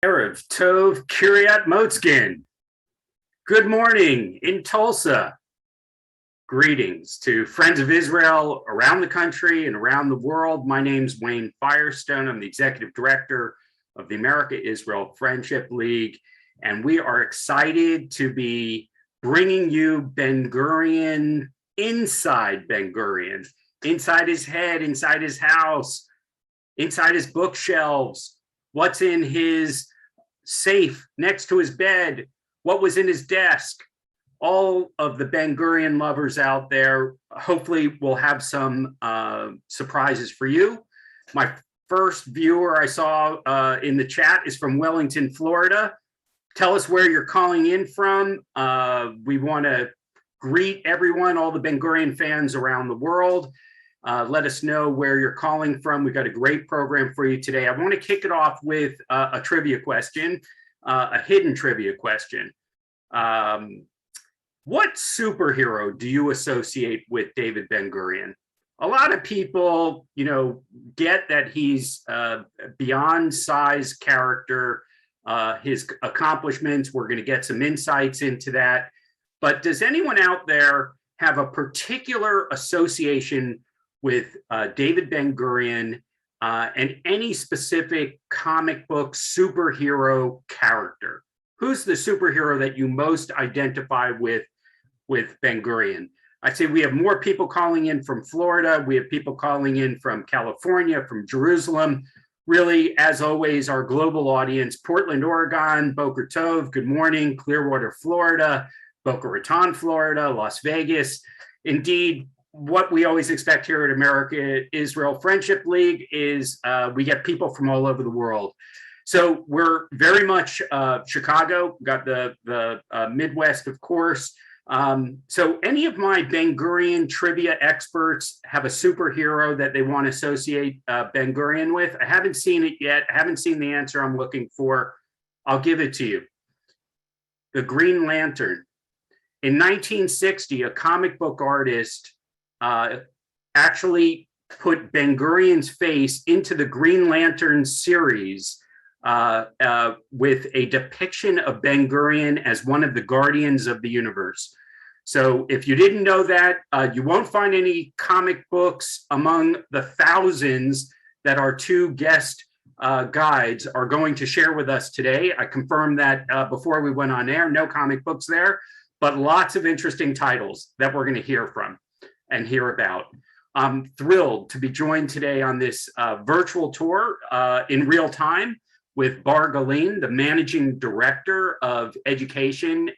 Erev Tov Kiryat Motzkin. Good morning in Tulsa. Greetings to friends of Israel around the country and around the world. My name's Wayne Firestone. I'm the executive director of the America-Israel Friendship League, and we are excited to be bringing you Ben Gurion inside Ben Gurion, inside his head, inside his house, inside his bookshelves, what's in his safe next to his bed, what was in his desk. All of the Ben Gurion lovers out there, hopefully we'll have some surprises for you. My first viewer I saw in the chat is from Wellington, Florida. Tell us where you're calling in from. We want to greet everyone, all the Ben Gurion fans around the world. Let us know where you're calling from. We've got a great program for you today. I want to kick it off with a trivia question, a hidden trivia question. What superhero do you associate with David Ben-Gurion? A lot of people, get that he's a beyond size character, his accomplishments. We're going to get some insights into that. But does anyone out there have a particular association with David Ben-Gurion and any specific comic book superhero character? Who's the superhero that you most identify with Ben Gurion? I'd say we have more people calling in from Florida. We have people calling in from California, from Jerusalem. Really, as always, our global audience, Portland, Oregon, Boker Tov, good morning, Clearwater, Florida, Boca Raton, Florida, Las Vegas. Indeed, what we always expect here at America-Israel Friendship League is we get people from all over the world. So we're very much Chicago, got the Midwest, of course. So any of my Ben Gurion trivia experts have a superhero that they want to associate Ben Gurion with? I haven't seen it yet. I haven't seen the answer I'm looking for. I'll give it to you. The Green Lantern. In 1960, a comic book artist actually put Ben Gurion's face into the Green Lantern series with a depiction of Ben Gurion as one of the guardians of the universe. So if you didn't know that, you won't find any comic books among the thousands that our two guest guides are going to share with us today. I confirmed that before we went on air, no comic books there, but lots of interesting titles that we're going to hear from and hear about. I'm thrilled to be joined today on this virtual tour in real time with Bar Galin, the managing director of education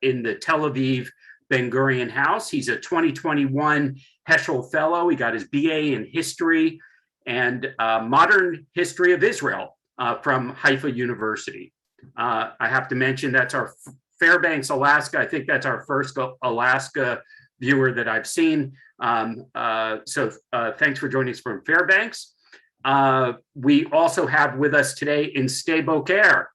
in the Tel Aviv Ben Gurion House. He's a 2021 Heschel Fellow. He got his BA in history and modern history of Israel from Haifa University. I have to mention that's our Fairbanks, Alaska. I think that's our first Alaska viewer that I've seen. So thanks for joining us from Fairbanks. We also have with us today in Sde Boker,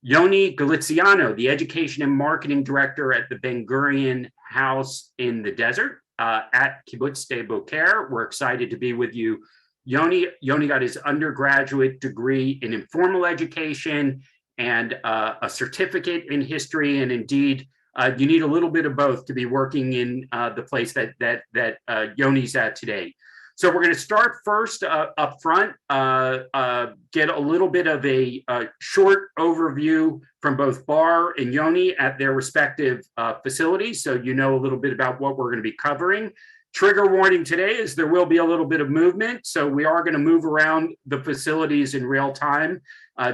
Yoni Gallitziano, the Education and Marketing Director at the Ben Gurion House in the desert at Kibbutz Sde Boker. We're excited to be with you. Yoni got his undergraduate degree in informal education and a certificate in history. And indeed, you need a little bit of both to be working in the place that Yoni's at today. So we're going to start first up front, get a little bit of a short overview from both Bar and Yoni at their respective facilities, so you know a little bit about what we're going to be covering. Trigger warning today is there will be a little bit of movement, so we are going to move around the facilities in real time.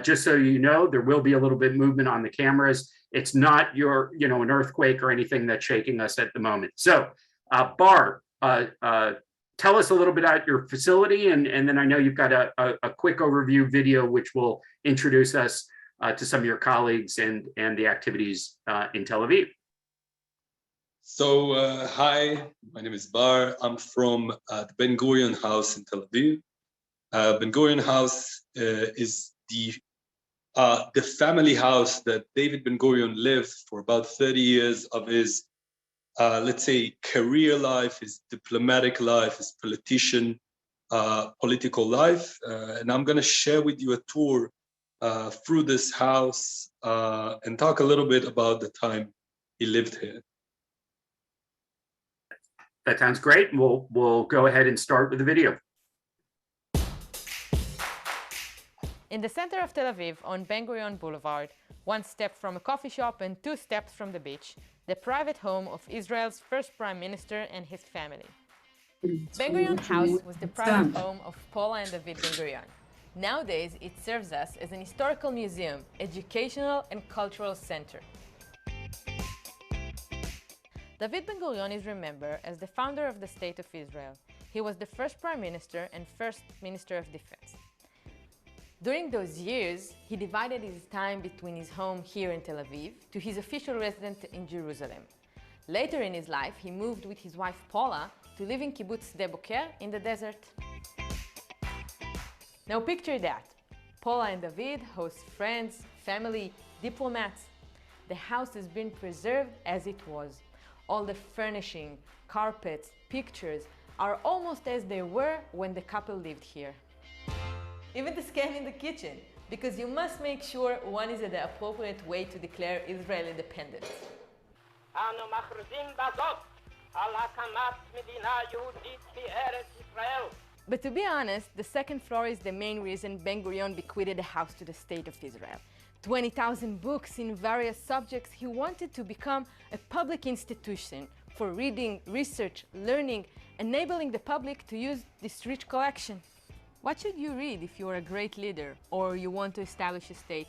Just so you know, there will be a little bit of movement on the cameras. It's not an earthquake or anything that's shaking us at the moment. So Bar, tell us a little bit about your facility, and then I know you've got a quick overview video which will introduce us to some of your colleagues and the activities in Tel Aviv. So hi, my name is Bar. I'm from the Ben Gurion House in Tel Aviv. Ben Gurion House is the family house that David Ben Gurion lived for about 30 years of his let's say, career life, his diplomatic life, his political life. And I'm going to share with you a tour through this house and talk a little bit about the time he lived here. That sounds great. We'll go ahead and start with the video. In the center of Tel Aviv, on Ben Gurion Boulevard, one step from a coffee shop and 2 steps from the beach, the private home of Israel's first prime minister and his family. Ben Gurion House was the private home of Paula and David Ben-Gurion. Nowadays, it serves us as an historical museum, educational and cultural center. David Ben-Gurion is remembered as the founder of the State of Israel. He was the first prime minister and first minister of defense. During those years, he divided his time between his home here in Tel Aviv to his official residence in Jerusalem. Later in his life, he moved with his wife Paula to live in kibbutz Sde Boker in the desert. Now picture that. Paula and David host friends, family, diplomats. The house has been preserved as it was. All the furnishing, carpets, pictures are almost as they were when the couple lived here. Even the scan in the kitchen, because you must make sure one is at the appropriate way to declare Israel independence. But to be honest, the second floor is the main reason Ben Gurion bequeathed the house to the State of Israel. 20,000 books in various subjects. He wanted to become a public institution for reading, research, learning, enabling the public to use this rich collection. What should you read if you are a great leader or you want to establish a state?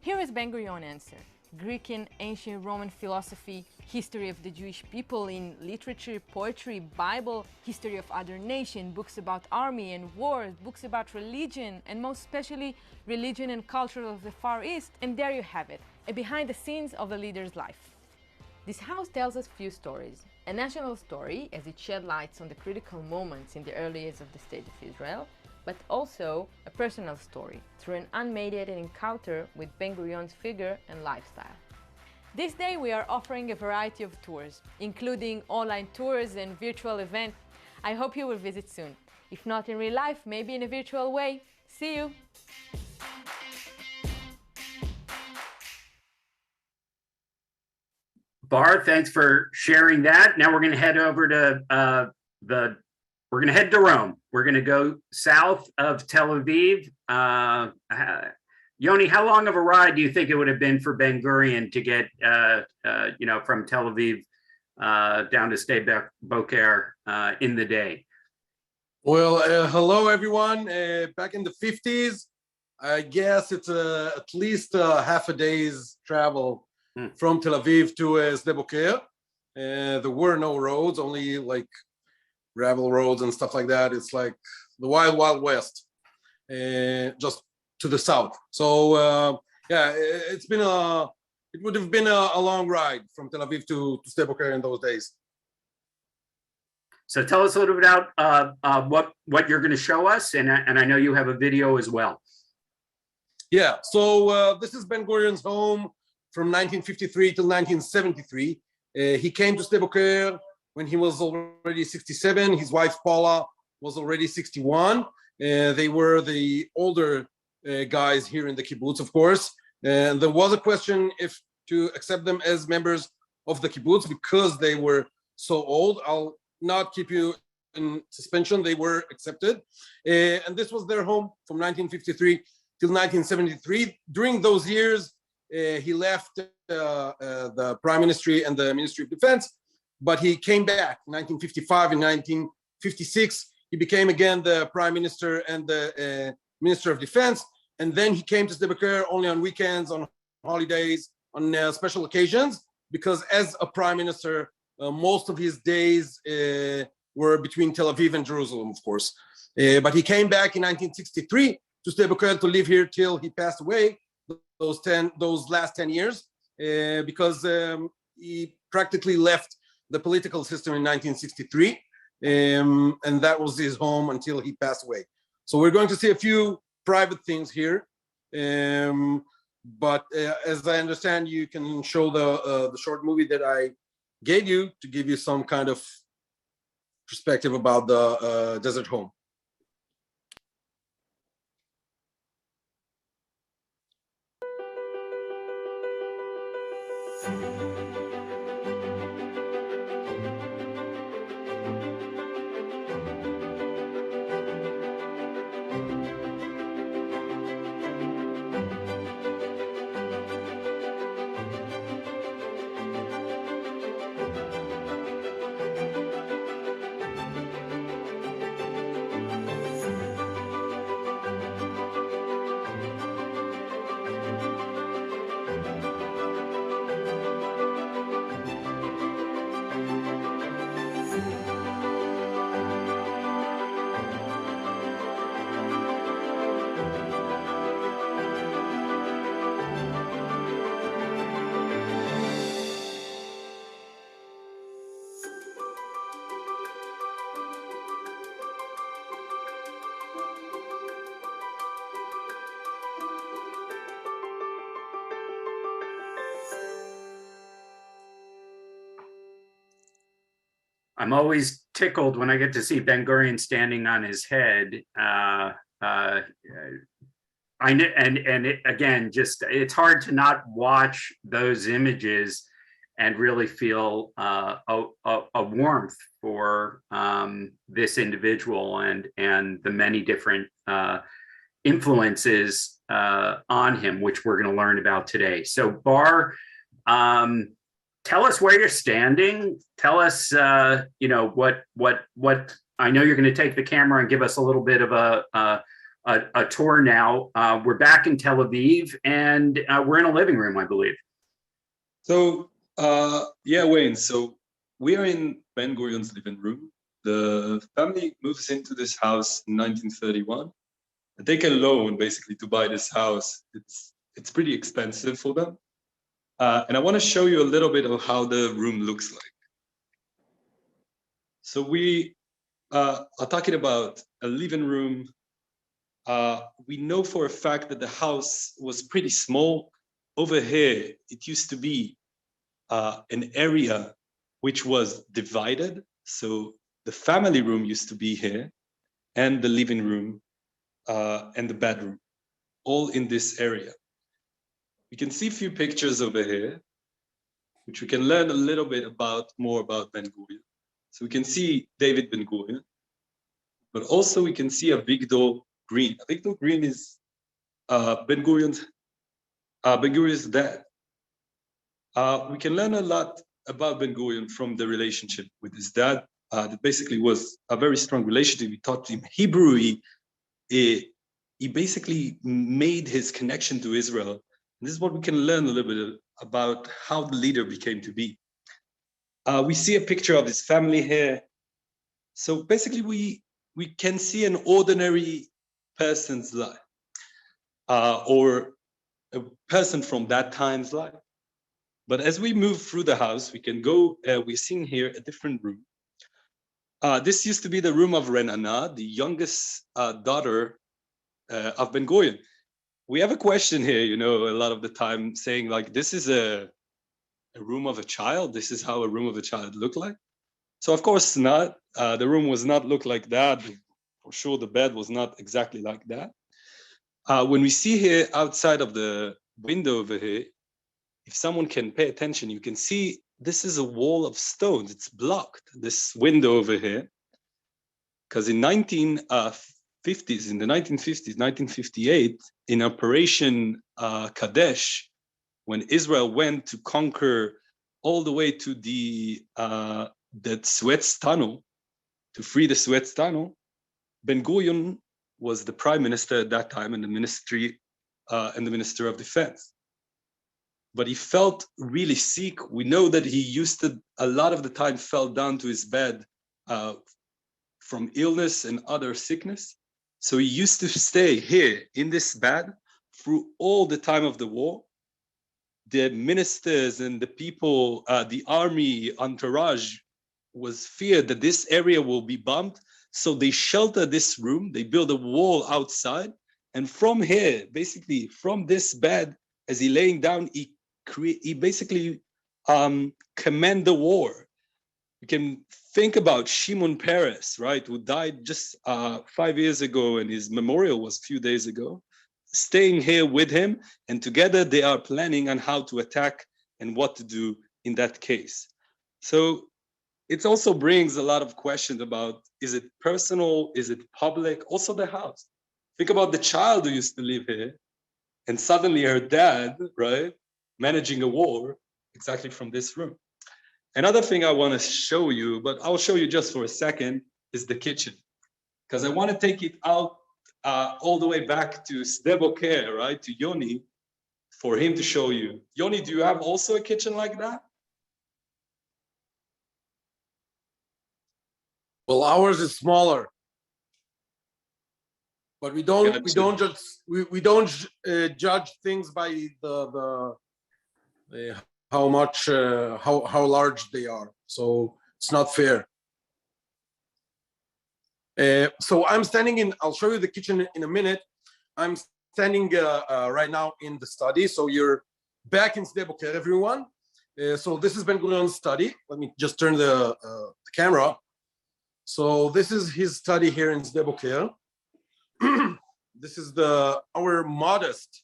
Here is Ben Gurion's answer. Greek and ancient Roman philosophy, history of the Jewish people in literature, poetry, Bible, history of other nations, books about army and wars, books about religion, and most especially religion and culture of the Far East. And there you have it, a behind the scenes of a leader's life. This house tells us few stories. A national story, as it shed lights on the critical moments in the early years of the State of Israel, but also a personal story through an unmediated encounter with Ben Gurion's figure and lifestyle. This day we are offering a variety of tours, including online tours and virtual events. I hope you will visit soon. If not in real life, maybe in a virtual way. See you! Bar, thanks for sharing that. Now we're going to head over to we're going to head to Rome. We're going to go south of Tel Aviv. Yoni, how long of a ride do you think it would have been for Ben Gurion to get, from Tel Aviv down to Sde Boker in the day? Well, hello everyone. Back in the 50s, I guess it's at least half a day's travel from Tel Aviv to Sde Boker. There were no roads, only like gravel roads and stuff like that. It's like the wild, wild west, just to the south. So it would have been a long ride from Tel Aviv to Sde Boker in those days. So tell us a little bit about what you're going to show us, and I know you have a video as well. Yeah, so this is Ben Gurion's home from 1953 till 1973. He came to Sde Boker when he was already 67. His wife Paula was already 61. They were the older guys here in the kibbutz, of course. And there was a question if to accept them as members of the kibbutz because they were so old. I'll not keep you in suspension. They were accepted. And this was their home from 1953 till 1973. During those years, he left the Prime Ministry and the Ministry of Defense, but he came back in 1955 and 1956. He became again the Prime Minister and the Minister of Defense. And then he came to Sde Boker only on weekends, on holidays, on special occasions, because as a Prime Minister, most of his days were between Tel Aviv and Jerusalem, of course. But he came back in 1963 to Sde Boker to live here till he passed away, those last 10 years, because he practically left the political system in 1963, and that was his home until he passed away. So we're going to see a few private things here, but as I understand, you can show the short movie that I gave you to give you some kind of perspective about the desert home. I'm always tickled when I get to see Ben Gurion standing on his head. Again, just it's hard to not watch those images and really feel a warmth for this individual and the many different influences on him, which we're going to learn about today. So, Bar, tell us where you're standing. Tell us, what I know you're going to take the camera and give us a little bit of a tour now. We're back in Tel Aviv, and we're in a living room, I believe. So, Wayne. So we are in Ben Gurion's living room. The family moves into this house in 1931. They take a loan basically to buy this house. It's pretty expensive for them. And I want to show you a little bit of how the room looks like. So we are talking about a living room. We know for a fact that the house was pretty small. Over here, it used to be an area which was divided. So the family room used to be here, and the living room and the bedroom, all in this area. We can see a few pictures over here, which we can learn a little bit more about Ben Gurion. So we can see David Ben-Gurion, but also we can see Avigdor Green. Avigdor Green is Ben Gurion's dad. We can learn a lot about Ben Gurion from the relationship with his dad. That basically was a very strong relationship. He taught him Hebrew. He basically made his connection to Israel. And this is what we can learn a little bit about how the leader became to be. We see a picture of his family here. So basically, we can see an ordinary person's life, or a person from that time's life. But as we move through the house, we can go, we're seeing here a different room. This used to be the room of Renana, the youngest daughter of Ben Gurion. We have a question here, a lot of the time saying like, this is a room of a child. This is how a room of a child looked like. So of course not. The room was not look like that. For sure, the bed was not exactly like that. When we see here outside of the window over here, if someone can pay attention, you can see this is a wall of stones. It's blocked, this window over here. Because in the 1950s, 1958, in Operation Kadesh, when Israel went to conquer all the way to the Suez Tunnel, to free the Suez Tunnel, Ben Gurion was the prime minister at that time and the minister of defense. But he felt really sick. We know that he used to, a lot of the time, fell down to his bed from illness and other sickness. So he used to stay here in this bed through all the time of the war. The ministers and the people, the army entourage was feared that this area will be bombed. So they shelter this room. They build a wall outside. And from here, basically from this bed, as he laying down, he basically command the war. You can think about Shimon Peres, right, who died just 5 years ago, and his memorial was a few days ago, staying here with him, and together they are planning on how to attack and what to do in that case. So it also brings a lot of questions about, is it personal? Is it public? Also the house. Think about the child who used to live here and suddenly her dad, right, managing a war exactly from this room. Another thing I want to show you, but I'll show you just for a second, is the kitchen. Because I want to take it out all the way back to Sde Boker, right, to Yoni, for him to show you. Yoni, do you have also a kitchen like that? Well, ours is smaller, but we don't judge things by the how much how large they are. So it's not fair. So I'm standing in. I'll show you the kitchen in a minute. I'm standing right now in the study. So you're back in Sde Boker, everyone. So this is Ben Gurion's study. Let me just turn the camera. So this is his study here in Sde Boker. This is our modest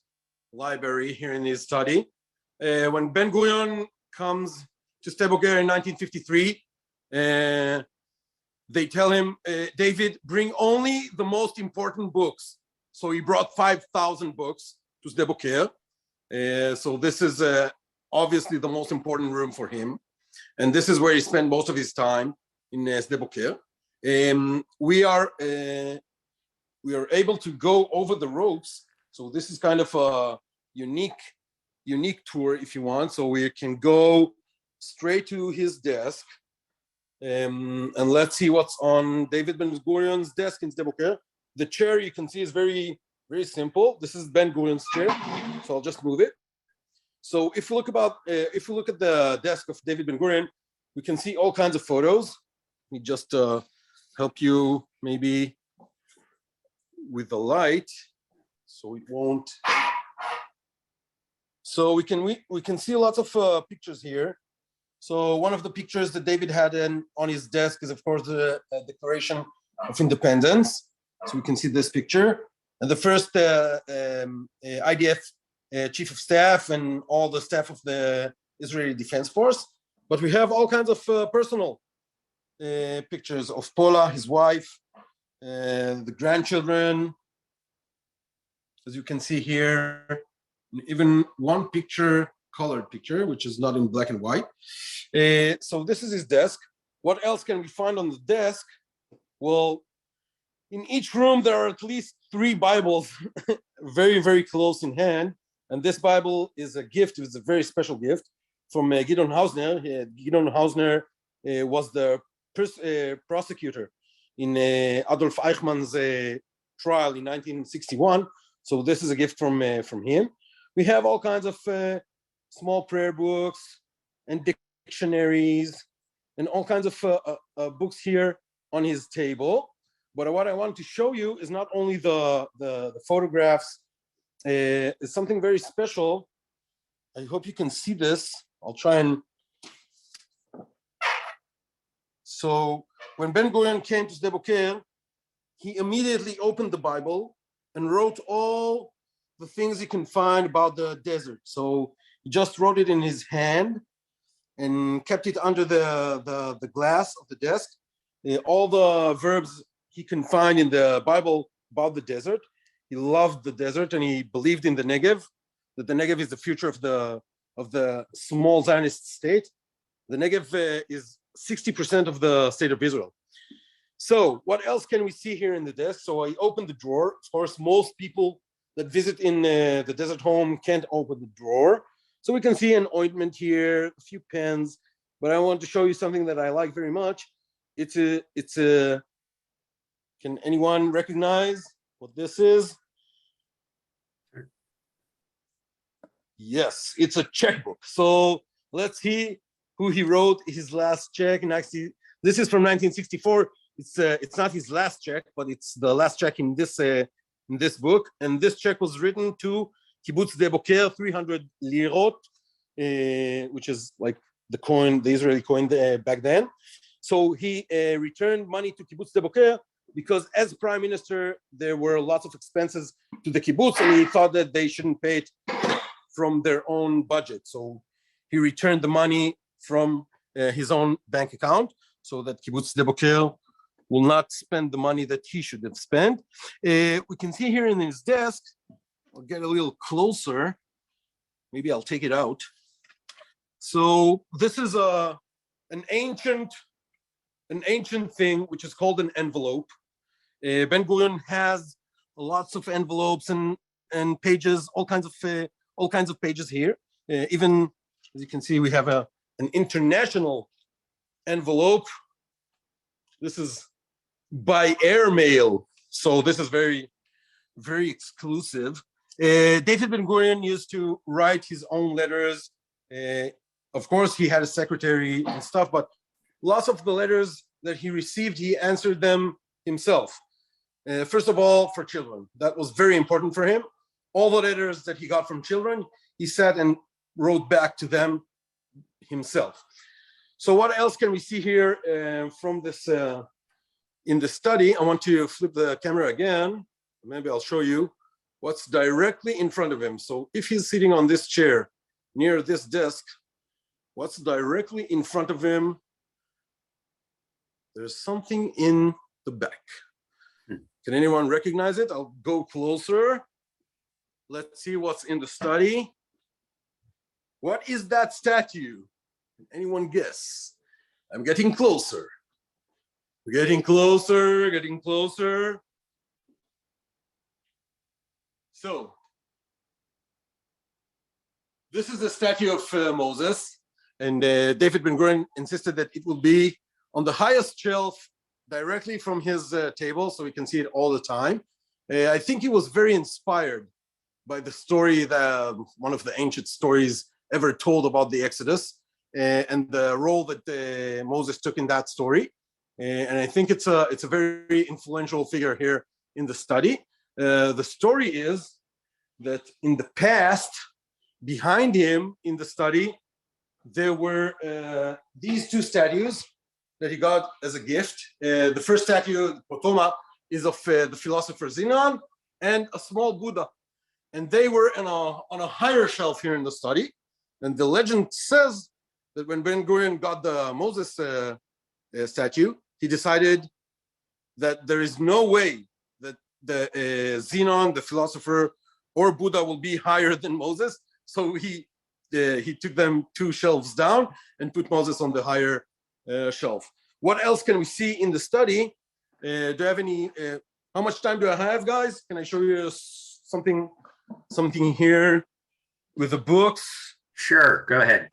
library here in his study. When Ben Gurion comes to Sde Boker in 1953, they tell him, David, bring only the most important books. So he brought 5,000 books to Sde Boker. So this is obviously the most important room for him. And this is where he spent most of his time in Sde Boker. We are able to go over the ropes. So this is kind of a unique tour, if you want. So we can go straight to his desk. And let's see what's on David Ben-Gurion's desk in Sde Boker. The chair you can see is very, very simple. This is Ben Gurion's chair. So I'll just move it. So if you look at the desk of David Ben-Gurion, we can see all kinds of photos. Let me just help you maybe with the light, so it won't. So we can see lots of pictures here. So one of the pictures that David had on his desk is, of course, the Declaration of Independence. So we can see this picture, and the first IDF chief of staff and all the staff of the Israeli Defense Force. But we have all kinds of personal pictures of Paula, his wife, the grandchildren, as you can see here, even one picture, colored picture, which is not in black and white. So this is his desk. What else can we find on the desk? Well, in each room, there are at least 3 Bibles very, very close in hand. And this Bible is a gift. It's a very special gift from Gideon Hausner. Gideon Hausner was the prosecutor in Adolf Eichmann's trial in 1961. So this is a gift from him. We have all kinds of small prayer books and dictionaries and all kinds of books here on his table. But what I want to show you is not only the photographs. It's something very special. I hope you can see this. I'll try and. So when Ben Gurion came to Sde Boker, he immediately opened the Bible and wrote all the things he can find about the desert. So he just wrote it in his hand and kept it under the glass of the desk. All the verbs he can find in the Bible about the desert. He loved the desert and he believed in the Negev, that the Negev is the future of the small Zionist state. The Negev is 60% of the state of Israel. So what else can we see here in the desk? So I opened the drawer. Of course, most people that visit in the desert home can't open the drawer. So we can see an ointment here, a few pens, but I want to show you something that I like very much. It's a, can anyone recognize what this is? Yes, it's a checkbook. So let's see who he wrote his last check. And actually, this is from 1964. It's not his last check, but it's the last check in this book. And this check was written to Kibbutz Sde Boker, 300 lirot, which is like the Israeli coin back then. So he returned money to Kibbutz Sde Boker because as prime minister, there were lots of expenses to the kibbutz, and he thought that they shouldn't pay it from their own budget. So he returned the money from his own bank account so that Kibbutz Sde Boker will not spend the money that he should have spent. We can see here in his desk, I'll get a little closer. Maybe I'll take it out. So this is an ancient thing which is called an envelope. Ben Gurion has lots of envelopes and pages, all kinds of pages here. Even as you can see, we have an international envelope. This is by airmail, so this is very, very exclusive. David Ben-Gurion used to write his own letters. Of course, he had a secretary and stuff, but lots of the letters that he received, he answered them himself. First of all, for children. That was very important for him. All the letters that he got from children, he sat and wrote back to them himself. So what else can we see here from this, in the study? I want to flip the camera again. Maybe I'll show you what's directly in front of him. So if he's sitting on this chair near this desk, what's directly in front of him? There's something in the back. Can anyone recognize it? I'll go closer. Let's see what's in the study. What is that statue? Can anyone guess? I'm getting closer. We're getting closer, getting closer. So, this is the statue of Moses, and David Ben-Gurion insisted that it will be on the highest shelf directly from his table, so we can see it all the time. I think he was very inspired by the story, that one of the ancient stories ever told about the Exodus, and the role that Moses took in that story. And I think it's a very influential figure here in the study. The story is that in the past, behind him in the study, there were these two statues that he got as a gift. The first statue, Potoma, is of the philosopher Zinon, and a small Buddha. And they were on a higher shelf here in the study. And the legend says that when Ben Gurion got the Moses statue, he decided that there is no way that the Zinon, the philosopher, or Buddha will be higher than Moses. So he took them two shelves down and put Moses on the higher shelf. What else can we see in the study? Do you have any, how much time do I have, guys? Can I show you something here with the books? Sure, go ahead.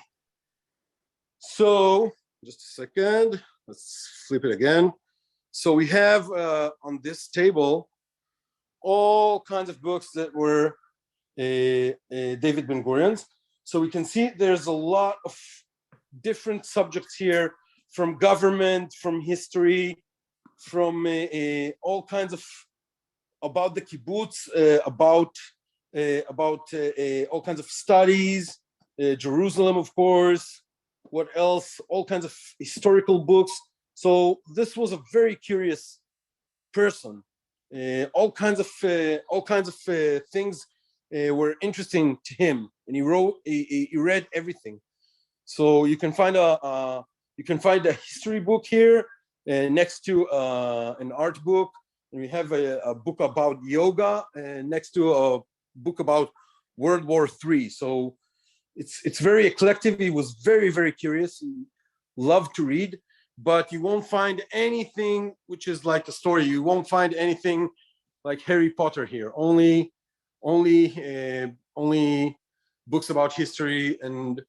So, just a second, let's flip it again. So we have on this table all kinds of books that were David Ben-Gurion's. So we can see there's a lot of different subjects here, from government, from history, from all kinds of, about the kibbutz, about all kinds of studies, Jerusalem, of course. What else? All kinds of historical books. So this was a very curious person. All kinds of things were interesting to him, and he read everything. So you can find a history book here next to an art book, and we have a book about yoga next to a book about World War III. So it's very eclectic. He was very, very curious. He loved to read, but you won't find anything which is like a story. You won't find anything like Harry Potter here. Only books about history, and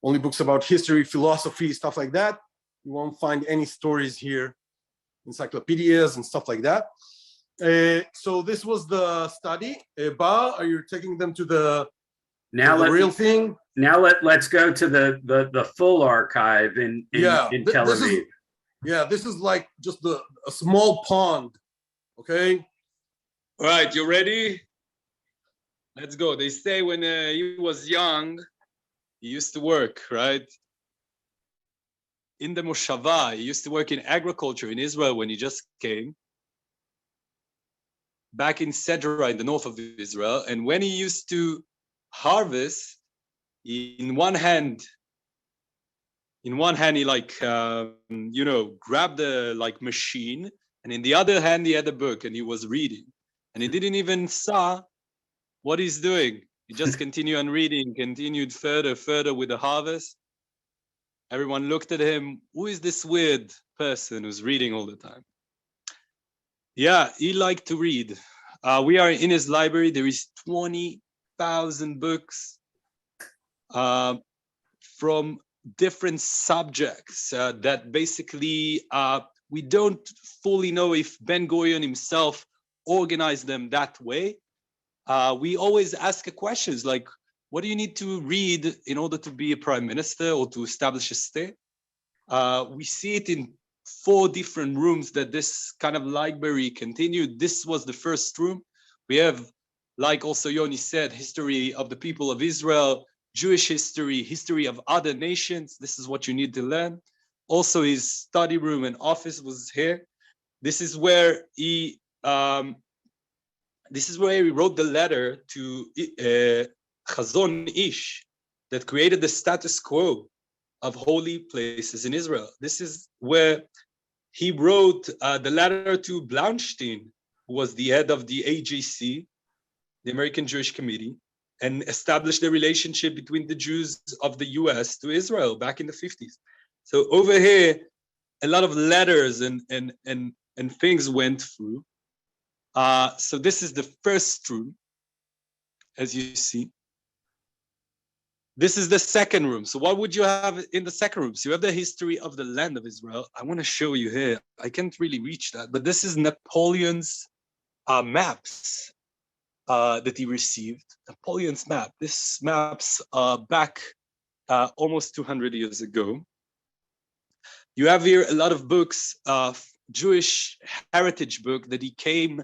only books about history, philosophy, stuff like that. You won't find any stories here, encyclopedias and stuff like that. So this was the study. Ba, are you taking them to the real thing? Now let's go to the full archive in Tel Aviv. This is like just a small pond. Okay. All right, you ready? Let's go. They say when he was young, he used to work, right? In the Moshava, he used to work in agriculture in Israel when he just came. Back in Sedra in the north of Israel. And when he used to harvest, in one hand, in one hand he like grabbed the like machine, and in the other hand he had a book and he was reading, and he didn't even saw what he's doing. He just continued on reading, continued further with the harvest. Everyone looked at him. Who is this weird person who's reading all the time? Yeah, he liked to read. We are in his library. There is 20,000 books from different subjects that basically we don't fully know if Ben Gurion himself organized them that way. We always ask questions like, what do you need to read in order to be a prime minister or to establish a state? We see it in 4 different rooms that this kind of library continued. This was the first room. We have, like also Yoni said, history of the people of Israel, Jewish history, history of other nations. This is what you need to learn. Also, his study room and office was here. This is where he wrote the letter to Chazon Ish that created the status quo of holy places in Israel. This is where he wrote the letter to Blaunstein, who was the head of the AJC, the American Jewish Committee, and established the relationship between the Jews of the US to Israel back in the 50s. So over here, a lot of letters and things went through. So this is the first room, as you see. This is the second room. So what would you have in the second room? So you have the history of the land of Israel. I want to show you here. I can't really reach that, but this is Napoleon's maps that he received. Napoleon's map. This maps back almost 200 years ago. You have here a lot of books, Jewish heritage book that he came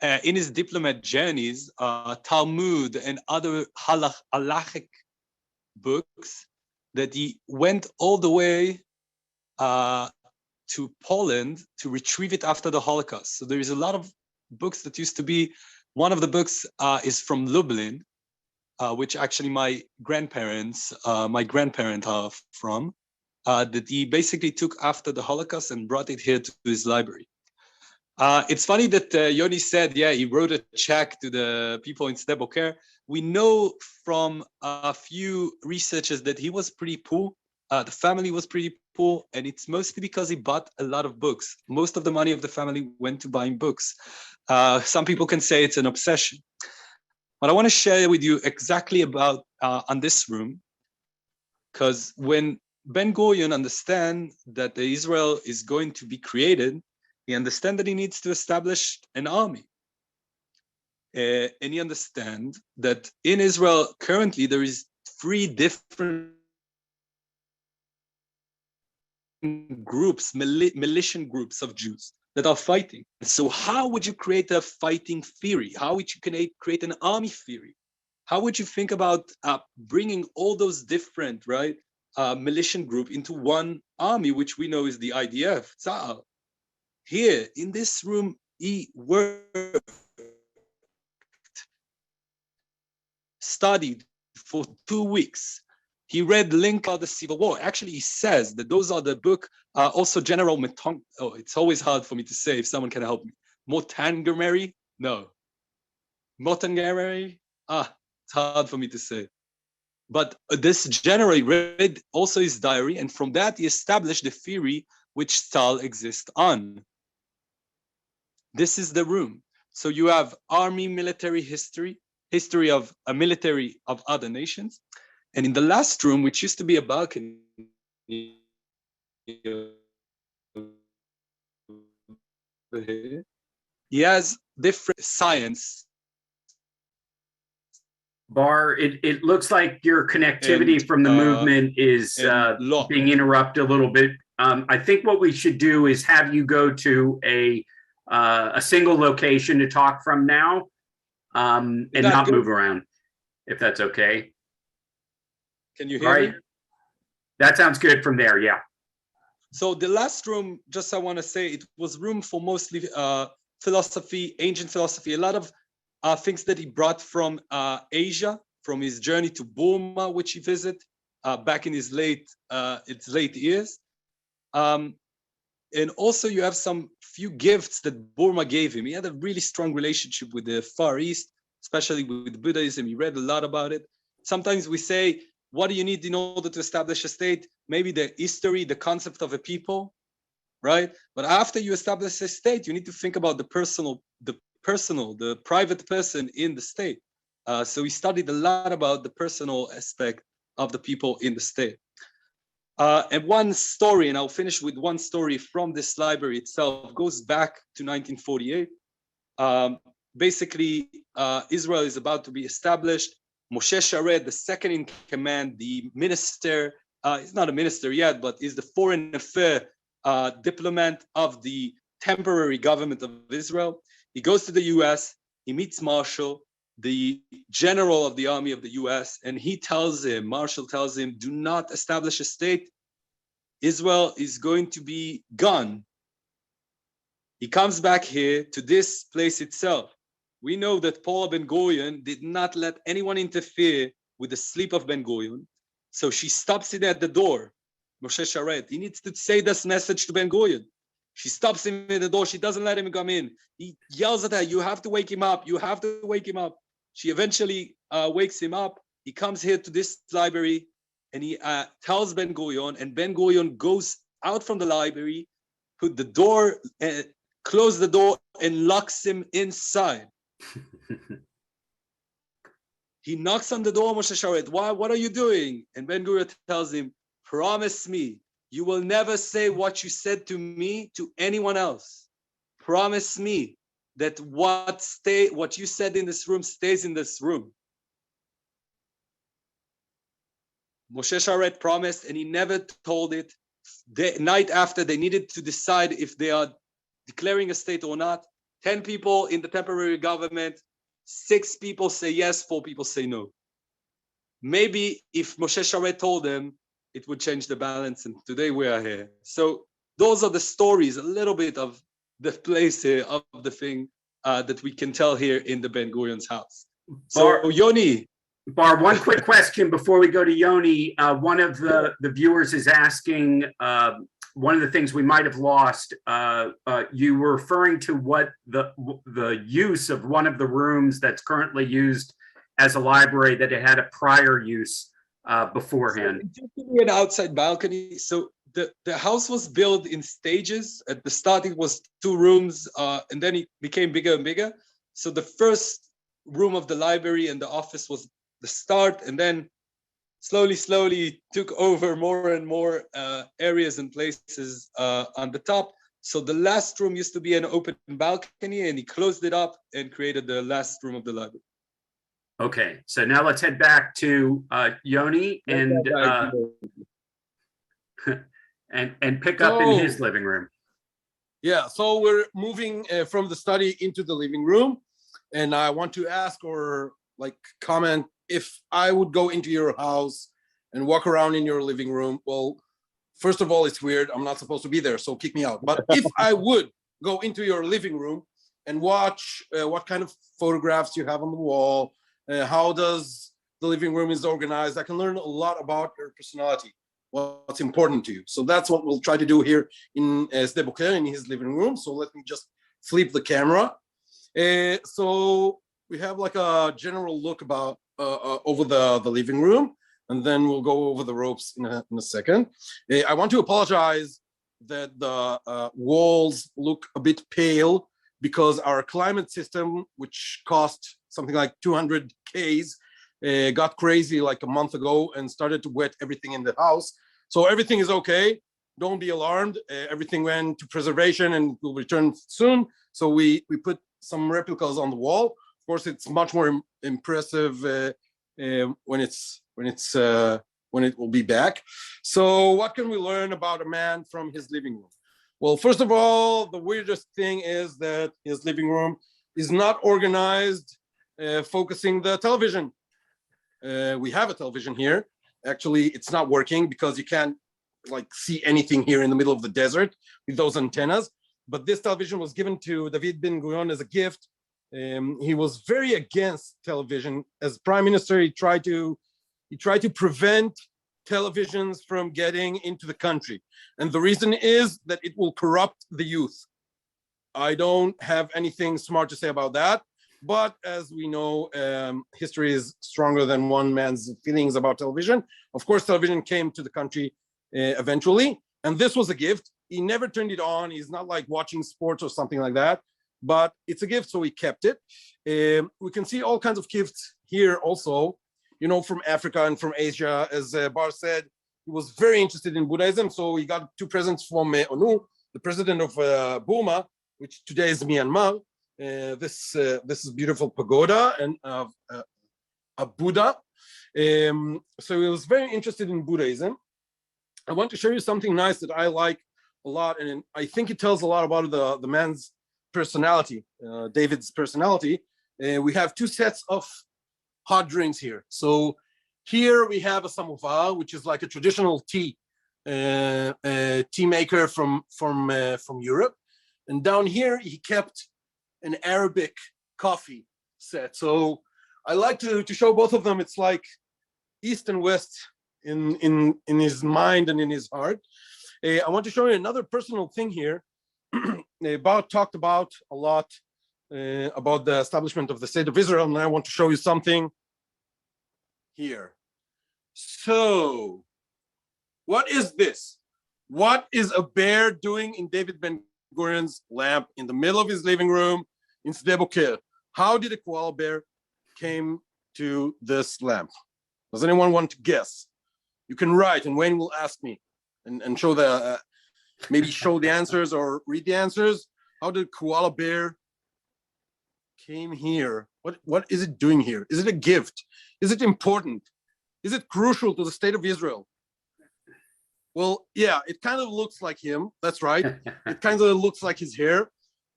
in his diplomat journeys, Talmud and other halachic books that he went all the way to Poland to retrieve it after the Holocaust. So there is a lot of books that used to be, one of the books is from Lublin, which actually my grandparent are from, that he basically took after the Holocaust and brought it here to his library. It's funny that Yoni said, yeah, he wrote a check to the people in Sde Boker. We know from a few researchers that he was pretty poor. The family was pretty poor, and it's mostly because he bought a lot of books. Most of the money of the family went to buying books. Some people can say it's an obsession. But I want to share with you exactly about on this room, because when Ben Gurion understands that Israel is going to be created, he understands that he needs to establish an army. And he understands that in Israel currently there is 3 different groups, militia groups of Jews that are fighting. So how would you create a fighting theory? How would you create an army theory? How would you think about bringing all those different, right, militia group into one army, which we know is the IDF, Tzahal? Here in this room, he worked, studied for 2 weeks. He read Link of the Civil War. Actually, he says that those are the book, also General Metong. Oh, it's always hard for me to say if someone can help me. Montgomery? No. Montgomery? It's hard for me to say. But this general read also his diary, and from that he established the theory which Tzahal exists on. This is the room. So you have army, military history, history of a military of other nations. And in the last room, which used to be a balcony, he has different science. Bar, it looks like your connectivity from the movement is being interrupted a little bit. I think what we should do is have you go to a single location to talk from now, and not move around, if that's okay. Can you hear me? That sounds good from there, yeah. So the last room, just I want to say, it was room for mostly philosophy, ancient philosophy, a lot of things that he brought from Asia, from his journey to Burma, which he visited. back in his late years. And also you have some few gifts that Burma gave him. He had a really strong relationship with the Far East, especially with Buddhism. He read a lot about it. Sometimes we say, what do you need in order to establish a state? Maybe the history, the concept of a people, right? But after you establish a state, you need to think about the private person in the state. So he studied a lot about the personal aspect of the people in the state. And one story, and I'll finish with one story from this library itself, goes back to 1948. Basically, Israel is about to be established. Moshe Sharet, the second in command, the minister, he's not a minister yet, but is the foreign affair diplomat of the temporary government of Israel. He goes to the US, he meets Marshall, the general of the army of the US, and Marshall tells him, do not establish a state. Israel is going to be gone. He comes back here to this place itself. We know that Paula Ben Gurion did not let anyone interfere with the sleep of Ben Gurion. So she stops him at the door. Moshe Sharet, he needs to say this message to Ben Gurion. She stops him at the door. She doesn't let him come in. He yells at her, you have to wake him up. You have to wake him up. She eventually wakes him up. He comes here to this library and he tells Ben Gurion, and Ben Gurion goes out from the library, put the door, close the door and locks him inside. He knocks on the door, Moshe Sharet, what are you doing? And Ben Gurion tells him, promise me, you will never say what you said to me to anyone else. Promise me that what you said in this room stays in this room. Moshe Sharet promised, and he never told it. The night after, they needed to decide if they are declaring a state or not. 10 people in the temporary government, 6 people say yes, 4 people say no. Maybe if Moshe Sharet told them, it would change the balance, and today we are here. So those are the stories, a little bit of the place here, of the thing that we can tell here in the Ben Gurion's house. So Yoni. Bar, one quick question before we go to Yoni. One of the viewers is asking, one of the things we might have lost, you were referring to what the use of one of the rooms that's currently used as a library, that it had a prior use beforehand. So it used to be an outside balcony. So the house was built in stages. At the start, it was 2 rooms, and then it became bigger and bigger. So the first room of the library and the office was the start, and then slowly took over more and more areas and places on the top. So the last room used to be an open balcony, and he closed it up and created the last room of the library. Okay, so now let's head back to Yoni and pick up in his living room. Yeah, so we're moving from the study into the living room, and I want to ask or comment, if I would go into your house and walk around in your living room. Well, first of all, it's weird. I'm not supposed to be there, so kick me out. But if I would go into your living room and watch what kind of photographs you have on the wall, how does the living room is organized, I can learn a lot about your personality, what's important to you. So that's what we'll try to do here in Sde Boker, in his living room. So let me just flip the camera. So we have a general look about over the living room, and then we'll go over the ropes in a second. I want to apologize that the walls look a bit pale, because our climate system, which cost something like 200 Ks, got crazy a month ago and started to wet everything in the house. So everything is okay. Don't be alarmed. Everything went to preservation and will return soon. So we put some replicas on the wall. Of course, it's much more impressive when it will be back. So what can we learn about a man from his living room? Well, first of all, the weirdest thing is that his living room is not organized focusing the television. We have a television here. Actually, it's not working because you can't see anything here in the middle of the desert with those antennas. But this television was given to David Ben-Gurion as a gift. He was very against television. As prime minister, he tried to prevent televisions from getting into the country. And the reason is that it will corrupt the youth. I don't have anything smart to say about that. But as we know, history is stronger than one man's feelings about television. Of course, television came to the country eventually, and this was a gift. He never turned it on. He's not like watching sports or something like that, but it's a gift, so he kept it. We can see all kinds of gifts here also, you know, from Africa and from Asia. As Bar said, he was very interested in Buddhism, so he got 2 presents from Onu, the president of Burma, which today is Myanmar. This is beautiful pagoda and a Buddha. So he was very interested in Buddhism. I want to show you something nice that I like a lot, and I think it tells a lot about the man's personality, David's personality. We have 2 sets of hot drinks here. So here we have a samovar, which is like a traditional tea maker from Europe, and down here he kept an Arabic coffee set. So I like to show both of them. It's like East and West in his mind and in his heart. I want to show you another personal thing here. Bar talked about a lot about the establishment of the State of Israel, and I want to show you something here. So, what is this? What is a bear doing in David Ben-Gurion's lamp in the middle of his living room in Sde Boker? How did a koala bear came to this lamp? Does anyone want to guess? You can write, and Wayne will ask me, and show the maybe show the answers or read the answers. How did koala bear came here? What is it doing here? Is it a gift? Is it important? Is it crucial to the state of Israel? Well, yeah, it kind of looks like him. That's right. It kind of looks like his hair.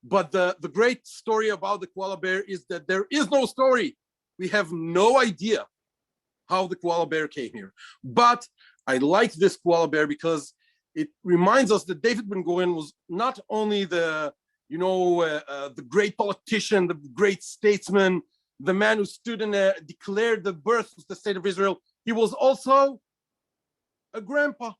But the great story about the koala bear is that there is no story. We have no idea how the koala bear came here. But I like this koala bear because it reminds us that David Ben-Gurion was not only the great politician, the great statesman, the man who stood and declared the birth of the state of Israel. He was also a grandpa.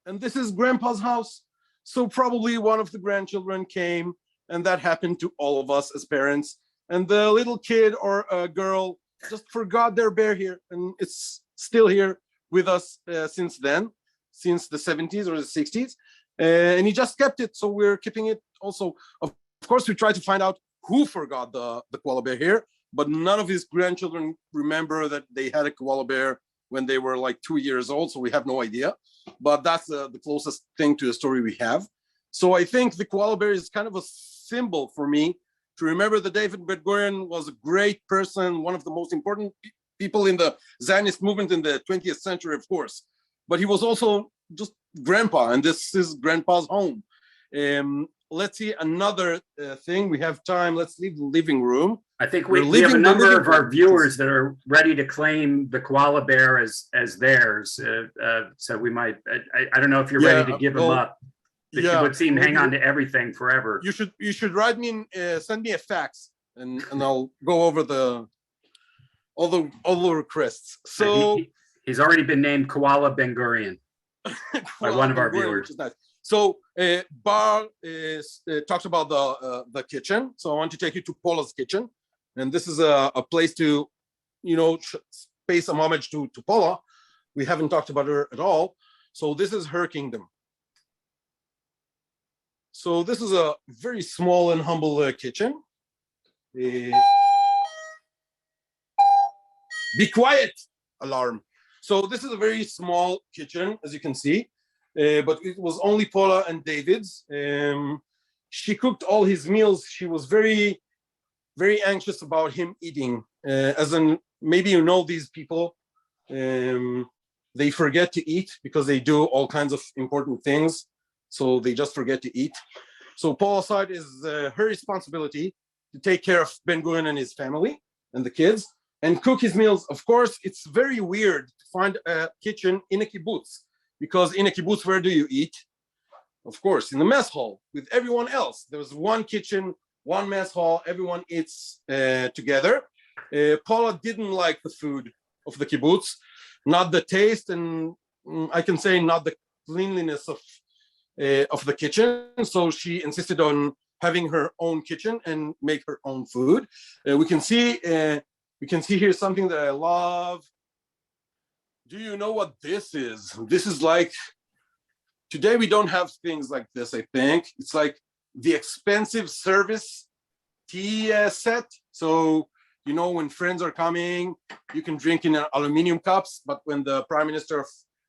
And this is grandpa's house. So probably one of the grandchildren came, and that happened to all of us as parents. And the little kid or a girl just forgot their bear here, and it's still here with us since then, since the 70s or the 60s. And he just kept it, so we're keeping it also. Of course, we try to find out who forgot the koala bear here, but none of his grandchildren remember that they had a koala bear when they were like 2 years old, so we have no idea. But that's the closest thing to the story we have. So I think the koala bear is kind of a symbol for me to remember that David Ben-Gurion was a great person, one of the most important people in the Zionist movement in the 20th century, of course. But he was also just grandpa, and this is grandpa's home. Let's see another thing. We have time. Let's leave the living room. I think we have a number of our viewers that are ready to claim the koala bear as theirs. So we might, I don't know if you're ready to give them up. The kibbutz team hang on to everything forever. You should write me, send me a fax, and I'll go over all the requests. So he's already been named Koala Ben-Gurion by one of our viewers. Nice. So Bar talks about the kitchen. So I want to take you to Paula's kitchen, and this is a place to, pay some homage to Paula. We haven't talked about her at all. So this is her kingdom. So this is a very small and humble kitchen. Be quiet, alarm. So this is a very small kitchen, as you can see, but it was only Paula and David's. She cooked all his meals. She was very, very anxious about him eating. As in, maybe you know these people, they forget to eat because they do all kinds of important things. So they just forget to eat. So Paula's side is her responsibility to take care of Ben-Gurion and his family and the kids and cook his meals. Of course, it's very weird to find a kitchen in a kibbutz, because in a kibbutz, where do you eat? Of course, in the mess hall with everyone else. There's one kitchen, one mess hall, everyone eats together. Paula didn't like the food of the kibbutz. not the taste, and I can say not the cleanliness of the kitchen. So she insisted on having her own kitchen and make her own food. We can see here something that I love. Do you know what this is? This is like, today we don't have things like this, I think. It's like the expensive service tea set. So, you know, when friends are coming, you can drink in aluminum cups, but when the Prime Minister of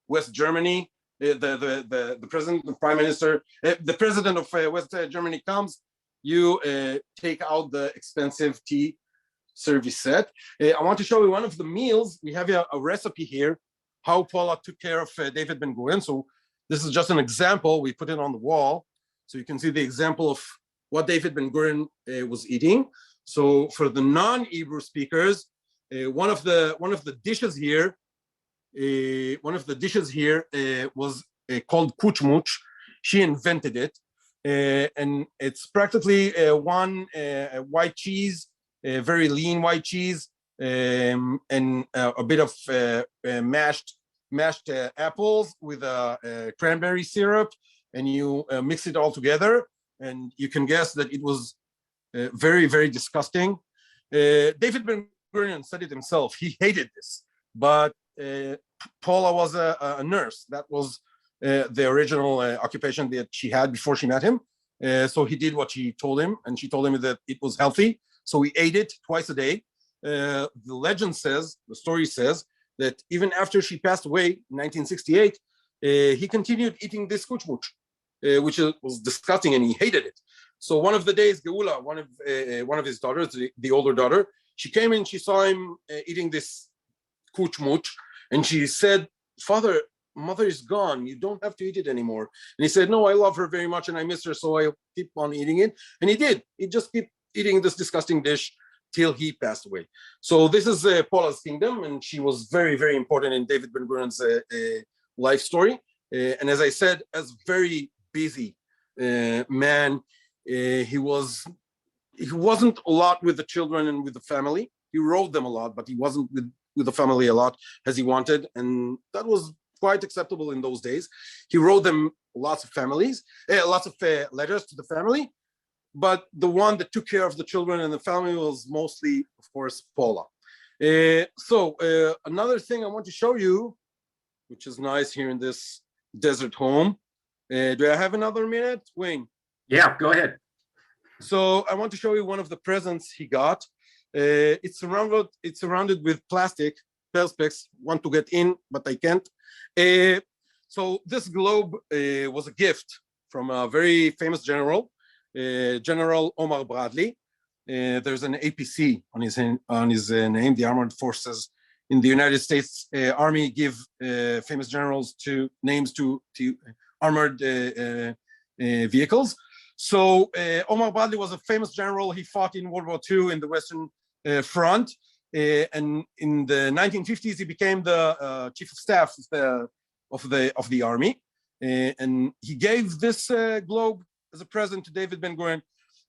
West Germany, the president, the prime minister, the president of West Germany comes, you take out the expensive tea service set. I want to show you one of the meals. We have a recipe here, how Paula took care of David Ben-Gurion. So this is just an example. We put it on the wall, so you can see the example of what David Ben-Gurion was eating. So for the non-Hebrew speakers, one of the dishes here was called kuchmuch. She invented it, and it's practically one white cheese, very lean white cheese, and a bit of mashed apples with cranberry syrup, and you mix it all together, and you can guess that it was very, very disgusting. David Ben-Gurion said it himself. He hated this, but Paula was a nurse. That was the original occupation that she had before she met him. So he did what she told him, and she told him that it was healthy. So he ate it twice a day. The legend says, the story says, that even after she passed away in 1968, he continued eating this kuchmuch, which was disgusting, and he hated it. So one of the days, Geula, one of his daughters, the older daughter, she came in, she saw him eating this kuchmuch, and she said, "Father, mother is gone. You don't have to eat it anymore." And he said, "No, I love her very much and I miss her, so I'll keep on eating it." And he did. He just kept eating this disgusting dish till he passed away. So this is Paula's kingdom, and she was very, very important in David Ben-Gurion's life story. And as I said, as very busy man, he wasn't a lot with the children and with the family. He wrote them a lot, but he wasn't with the family a lot as he wanted, and that was quite acceptable in those days. He wrote them lots of letters to the family, but the one that took care of the children and the family was mostly, of course, Paula. So another thing I want to show you, which is nice here in this desert home. Do I have another minute, Wayne? Yeah, go ahead. So I want to show you one of the presents he got. It's surrounded with plastic perspex. Want to get in, but I can't. So this globe was a gift from a very famous general, General Omar Bradley. There's an APC on his name. The Armored Forces in the United States Army give famous generals names to armored vehicles. So Omar Bradley was a famous general. He fought in World War II in the Western Front, and in the 1950s he became the chief of staff of the army, and he gave this globe as a present to David Ben-Gurion.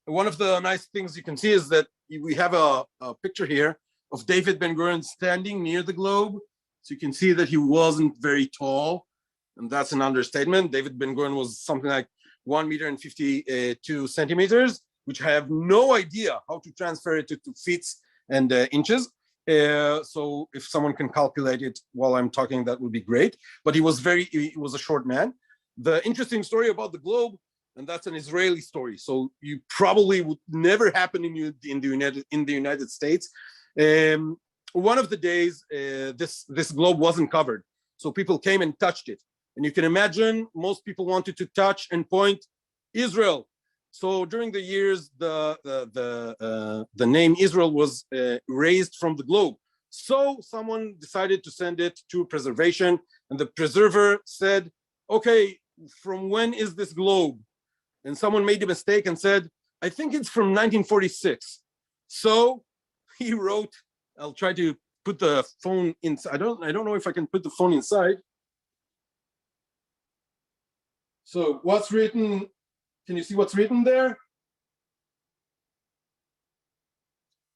One of the nice things you can see is that we have a picture here of David Ben-Gurion standing near the globe, so you can see that he wasn't very tall, and that's an understatement. David Ben-Gurion was something like 1 meter and 52 centimeters, which I have no idea how to transfer it to feet and inches. So if someone can calculate it while I'm talking, that would be great. But he was a short man. The interesting story about the globe, and that's an Israeli story, so you probably would never happen in the United States. One of the days, this globe wasn't covered, so people came and touched it. And you can imagine most people wanted to touch and point Israel. So during the years, the name Israel was erased from the globe. So someone decided to send it to preservation, and the preserver said, "Okay, from when is this globe?" And someone made a mistake and said, "I think it's from 1946. So he wrote, I'll try to put the phone inside. I don't know if I can put the phone inside. So what's written? Can you see what's written there?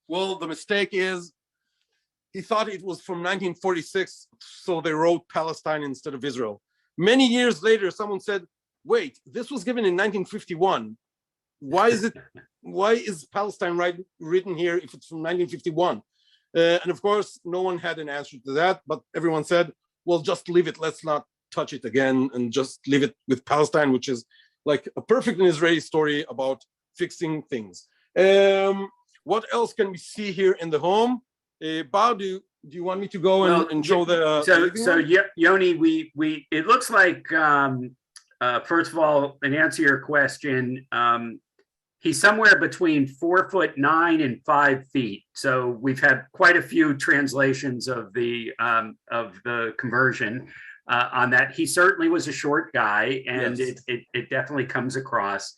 Well, the mistake is he thought it was from 1946, so they wrote Palestine instead of Israel. Many years later, someone said, wait, this was given in 1951. Why is Palestine written here if it's from 1951? And of course, no one had an answer to that, but everyone said, well, just leave it. Let's not touch it again and just leave it with Palestine, which is like a perfect Israeli story about fixing things. What else can we see here in the home? Bob, do you want me to go and show the Yoni, we it looks like first of all, and answer your question, he's somewhere between 4'9" and 5 feet. So we've had quite a few translations of the conversion on that. He certainly was a short guy, and yes, it definitely comes across.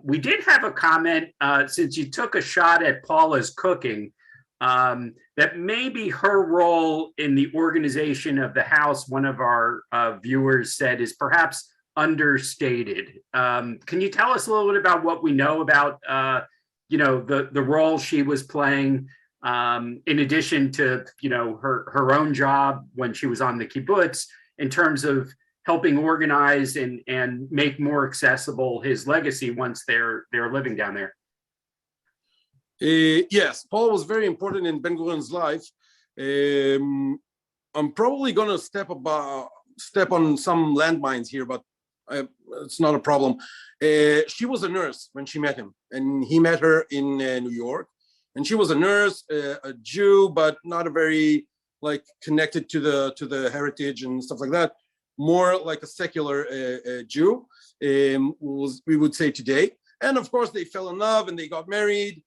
We did have a comment, since you took a shot at Paula's cooking, that maybe her role in the organization of the house, one of our viewers said, is perhaps understated. Can you tell us a little bit about what we know about, the role she was playing, in addition to, her own job when she was on the kibbutz, in terms of helping organize and make more accessible his legacy once they're living down there? Yes, Paul was very important in Ben Gurion's life. I'm probably going to step on some landmines here, but it's not a problem. She was a nurse when she met him, and he met her in New York. And she was a nurse, a Jew, but not a very connected to the heritage and stuff like that. More like a secular Jew, we would say today. And of course, they fell in love and they got married.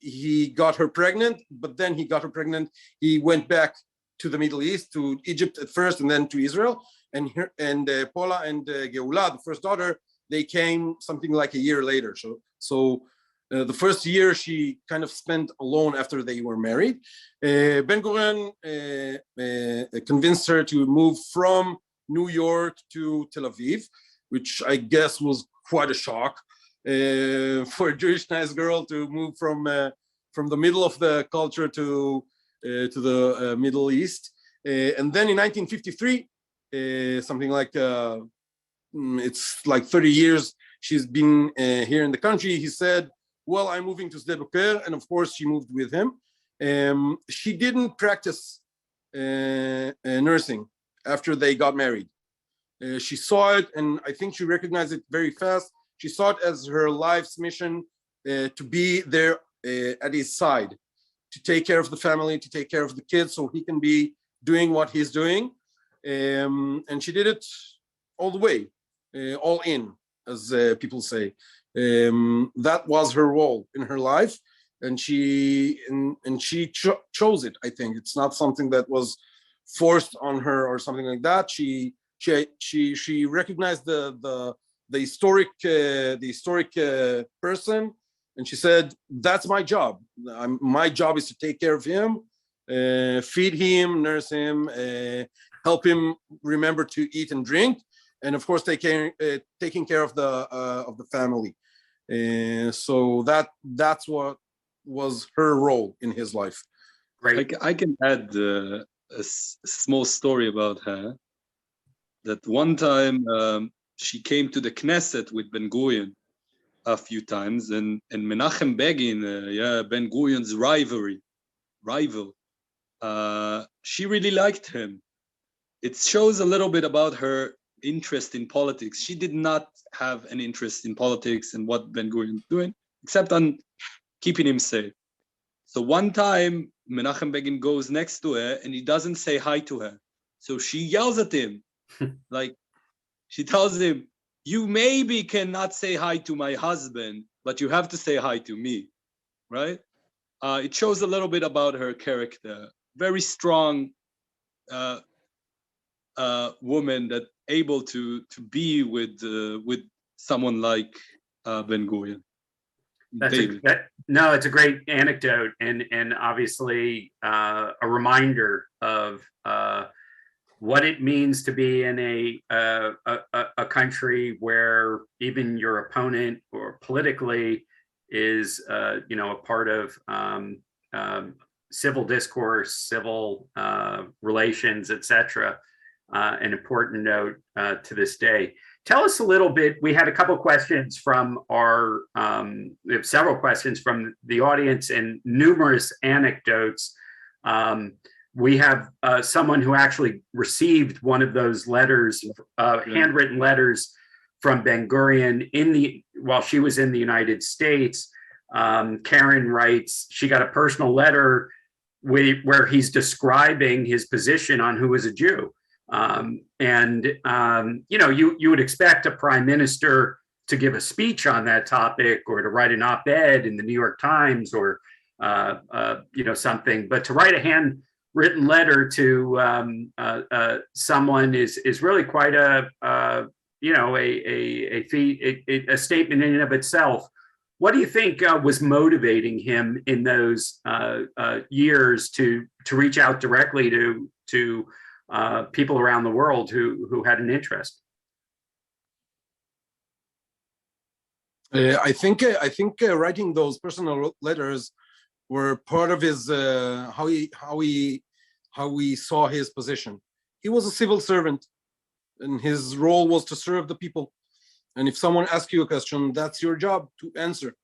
He got her pregnant, but then he went back to the Middle East, to Egypt at first, and then to Israel. And Paula and Geula, the first daughter, they came something like a year later. So the first year she kind of spent alone after they were married. Ben Gurion convinced her to move from New York to Tel Aviv, which I guess was quite a shock for a Jewish nice girl to move from the middle of the culture to the Middle East. And then in 1953, something like it's like 30 years she's been here in the country. He said, well, I'm moving to Sde Boker, and of course she moved with him. She didn't practice nursing after they got married. She saw it, and I think she recognized it very fast. She saw it as her life's mission to be there at his side, to take care of the family, to take care of the kids, so he can be doing what he's doing. And she did it all the way, all in, as people say. That was her role in her life, and she chose it. I think it's not something that was forced on her or something like that. She recognized the historic person, and she said, "That's my job. My job is to take care of him, feed him, nurse him, help him remember to eat and drink, and of course taking care of the family." So that's what was her role in his life. Great. I can add a small story about her. That one time she came to the Knesset with Ben Gurion a few times, and Menachem Begin, Ben Gurion's rival, she really liked him. It shows a little bit about her interest in politics. She did not have an interest in politics and what Ben Gurion was doing, except on keeping him safe. So one time, Menachem Begin goes next to her and he doesn't say hi to her. So she yells at him, she tells him, "You maybe cannot say hi to my husband, but you have to say hi to me," right? It shows a little bit about her character. Very strong woman that able to be with someone like Ben Gurion. It's a great anecdote, and obviously a reminder of what it means to be in a country where even your opponent or politically is a part of civil discourse, civil relations, etc. An important note to this day. Tell us a little bit. We had a couple questions from our, we have several questions from the audience and numerous anecdotes. We have someone who actually received one of those letters, handwritten letters from Ben Gurion while she was in the United States. Karen writes, she got a personal letter where he's describing his position on who is a Jew. You know, you would expect a prime minister to give a speech on that topic or to write an op-ed in the New York Times or, you know, something, but to write a handwritten letter to someone is really quite a you know, a feat, a statement in and of itself. What do you think was motivating him in those years to reach out directly to people around the world who had an interest? I think writing those personal letters were part of his how he saw his position. He was a civil servant, and his role was to serve the people. And if someone asks you a question, that's your job to answer.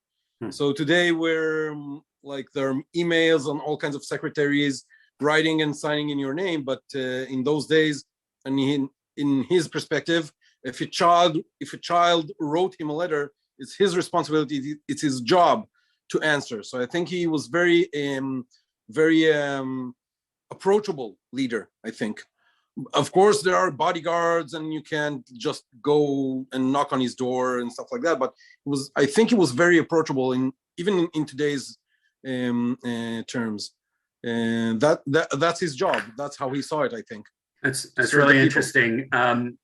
So today we're like, there are emails and all kinds of secretaries writing and signing in your name, but in those days, and in his perspective, if a child wrote him a letter, it's his responsibility, it's his job to answer. So I think he was very approachable leader, I think. Of course, there are bodyguards and you can't just go and knock on his door and stuff like that. But I think he was very approachable even in today's terms. And that's his job. That's how he saw it, I think. That's really interesting.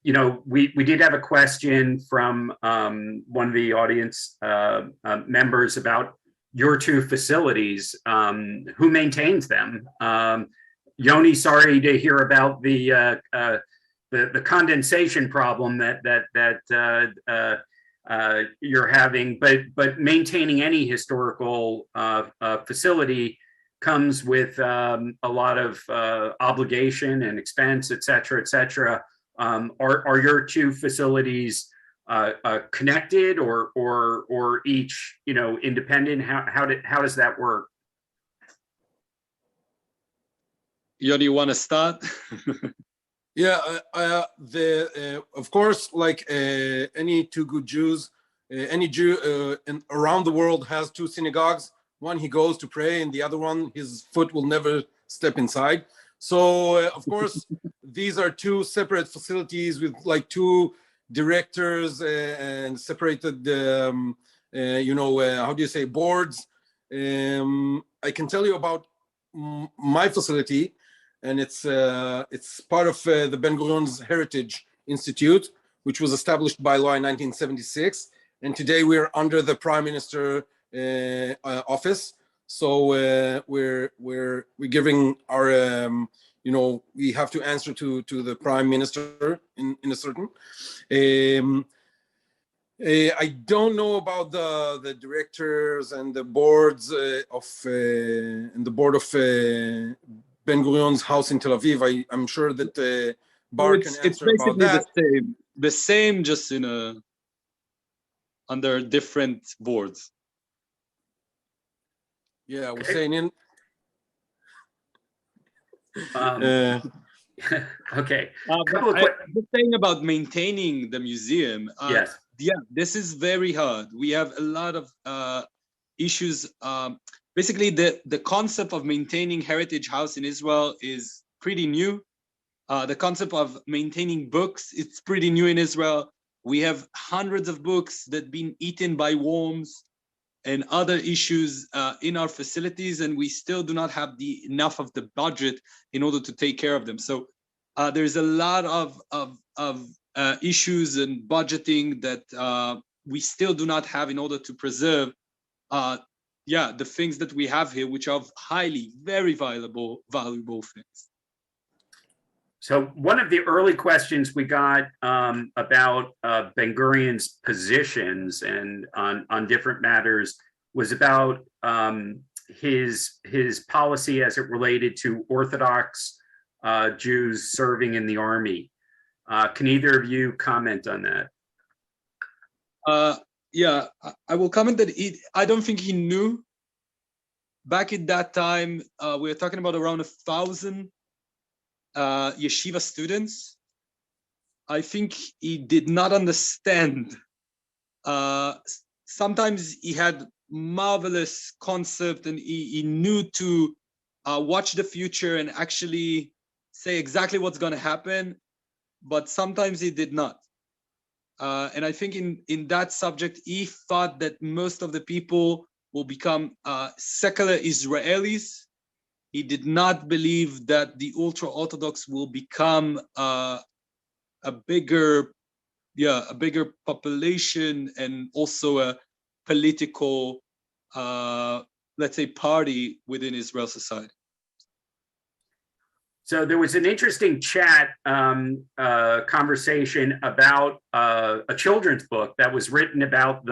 You know, we did have a question from one of the audience members about your two facilities. Who maintains them? Yoni, sorry to hear about the condensation problem that you're having, but maintaining any historical facility comes with a lot of obligation and expense, et cetera, et cetera. Are your two facilities connected or each, you know, independent? How does that work? Yoni, you want to start? Yeah, of course, like any two good Jews, any Jew around the world has two synagogues. One he goes to pray, and the other one his foot will never step inside. So of course, these are two separate facilities with like two directors and separated, you know, how do you say, boards. I can tell you about my facility. And it's part of the Ben Gurion's Heritage Institute, which was established by law in 1976. And today we're under the Prime Minister office. So we're giving our you know, we have to answer to the Prime Minister in a certain. I don't know about the directors and the boards and the board of Ben Gurion's house in Tel Aviv. I'm sure that Bar can answer about that. It's the same, just under different boards. Yeah, we're saying in. Okay. The thing about maintaining the museum. Yes. Yeah, this is very hard. We have a lot of issues. Basically, the concept of maintaining Heritage House in Israel is pretty new. The concept of maintaining books, it's pretty new in Israel. We have hundreds of books that have been eaten by worms and other issues in our facilities, and we still do not have enough of the budget in order to take care of them. So there's a lot of issues and budgeting that we still do not have in order to preserve the things that we have here, which are highly, very valuable things. So one of the early questions we got about Ben Gurion's positions and on different matters was about his policy as it related to Orthodox Jews serving in the army. Can either of you comment on that? Yeah, I will comment that I don't think he knew. Back at that time, we were talking about around 1,000 yeshiva students. I think he did not understand. Sometimes he had marvelous concept, and he knew to watch the future and actually say exactly what's going to happen, but sometimes he did not. And I think in that subject, he thought that most of the people will become secular Israelis. He did not believe that the ultra-Orthodox will become a bigger population and also a political, let's say, party within Israel society. So there was an interesting chat conversation about a children's book that was written about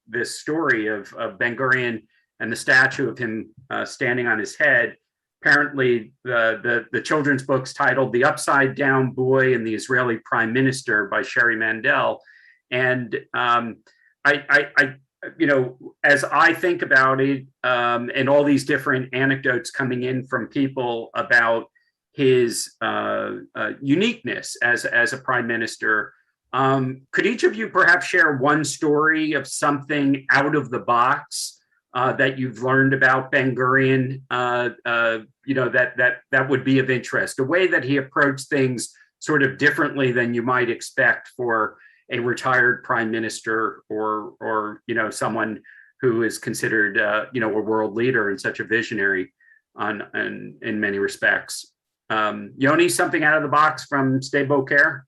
this story of Ben Gurion and the statue of him standing on his head. Apparently, the children's book's titled "The Upside Down Boy and the Israeli Prime Minister" by Sherry Mandel, and as I think about it, and all these different anecdotes coming in from people about his uniqueness as a prime minister. Could each of you perhaps share one story of something out of the box that you've learned about Ben Gurion, that would be of interest, a way that he approached things sort of differently than you might expect for a retired prime minister or someone who is considered a world leader and such a visionary in many respects. Yoni, something out of the box from Sde Boker?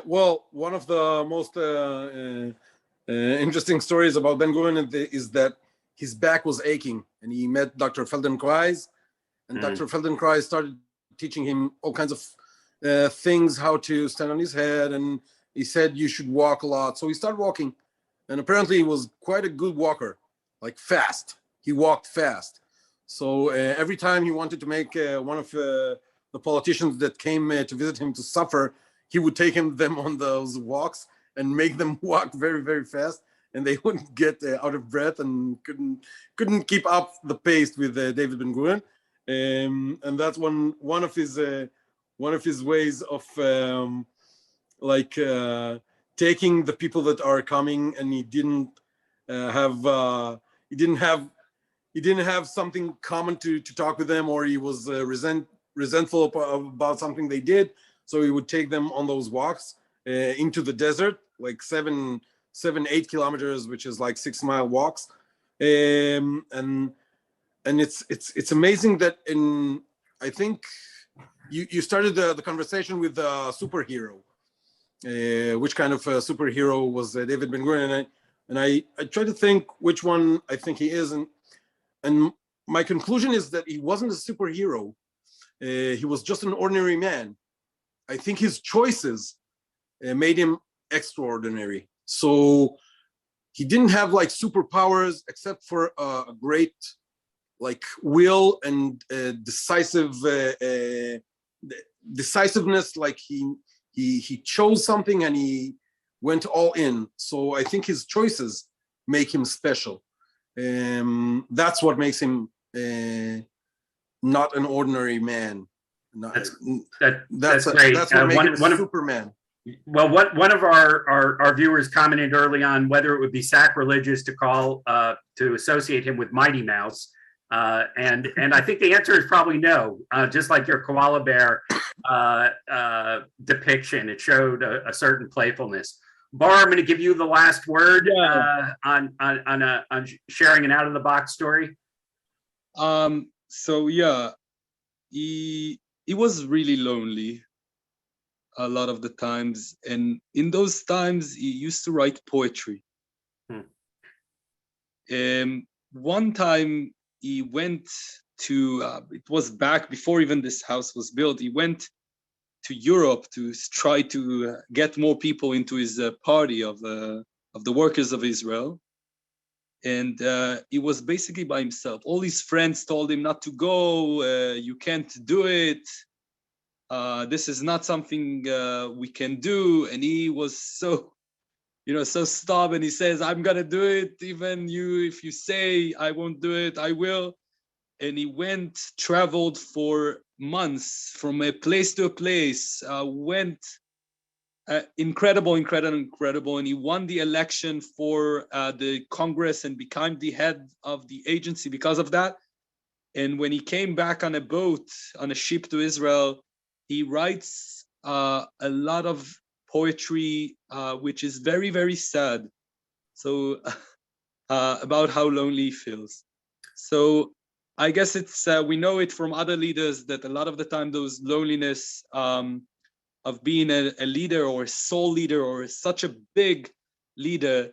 Well, one of the most interesting stories about Ben Gurion is that his back was aching, and he met Dr. Feldenkrais, and Dr. Feldenkrais started teaching him all kinds of things, how to stand on his head, and he said you should walk a lot. So he started walking, and apparently he was quite a good walker, like fast. He walked fast. So every time he wanted to make one of the politicians that came to visit him to suffer, he would take them on those walks and make them walk very, very fast, and they wouldn't get out of breath and couldn't keep up the pace with David Ben-Gurion. And that's one of his ways of taking the people that are coming, and he didn't have something common to talk with them, or he was resentful about something they did. So he would take them on those walks into the desert, like 7-8 kilometers, which is like 6-mile walks. And it's amazing that I think you started the conversation with a superhero. Which kind of superhero was David Ben-Gurion? And I try to think which one I think he is, and my conclusion is that he wasn't a superhero. He was just an ordinary man. I think his choices made him extraordinary. So he didn't have like superpowers except for a great like will and decisiveness. Like he chose something and he went all in. So I think his choices make him special. That's what makes him not an ordinary man. That's great. That's what makes him Superman. Well, one of our viewers commented early on whether it would be sacrilegious to to associate him with Mighty Mouse, and I think the answer is probably no. Just like your koala bear depiction, it showed a certain playfulness. Bar, I'm going to give you the last word on sharing an out of the box story. So yeah, he was really lonely a lot of the times, and in those times he used to write poetry. One time he went to it was back before even this house was built. He went to Europe to try to get more people into his party of the workers of Israel. And he was basically by himself. All his friends told him not to go. You can't do it. This is not something we can do. And he was so, so stubborn. He says, I'm gonna do it. Even if you say I won't do it, I will. And he traveled for months from a place to a place, incredible. And he won the election for the Congress and became the head of the agency because of that. And when he came back on a ship to Israel, he writes a lot of poetry, which is very, very sad. So about how lonely he feels. So I guess it's we know it from other leaders that a lot of the time those loneliness of being a leader or a sole leader or such a big leader